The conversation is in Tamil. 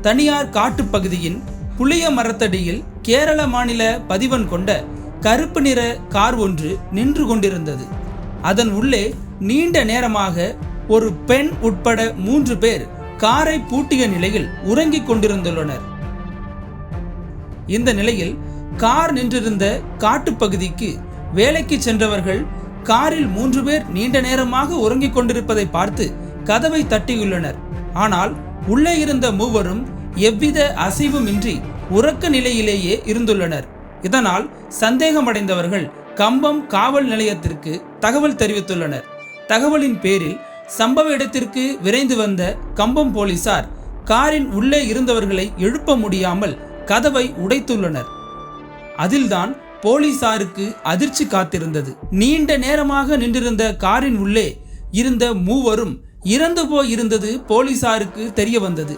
தனியார் காட்டுப்பகுதியின் புளிய மரத்தடியில் கேரள மாநில பதிவன் கொண்ட கருப்பு நிற கார் ஒன்று நின்று கொண்டிருந்தது. அதன் உள்ளே நீண்ட நேரமாக ஒரு பெண் உட்பட 3 பேர் காரை பூட்டிய நிலையில் உறங்கிக் கொண்டிருந்துள்ளனர். இந்த நிலையில் கார் நின்றிருந்த காட்டுப்பகுதிக்கு வேலைக்கு சென்றவர்கள் காரில் 3 பேர் நீண்ட நேரமாக உறங்கிக் கொண்டிருப்பதை பார்த்து கதவை தட்டியுள்ளனர். ஆனால் உள்ளே இருந்த மூவரும் எவ்வித அசைவுமின்றி உறக்க நிலையிலேயே இருந்துள்ளனர். இதனால் சந்தேகமடைந்தவர்கள் கம்பம் காவல் நிலையத்திற்கு தகவல் தெரிவித்துள்ளனர். தகவலின் பேரில் சம்பவ இடத்திற்கு விரைந்து வந்த கம்பம் போலீசார் காரின் உள்ளே இருந்தவர்களை எழுப்ப முடியாமல் கதவை உடைத்துள்ளனர். அதில்தான் போலீசாருக்கு அதிர்ச்சி காத்திருந்தது. நீண்ட நேரமாக நின்றிருந்த காரின் உள்ளே இருந்த மூவரும் இறந்து போயிருந்தது போலீசாருக்கு தெரிய வந்தது.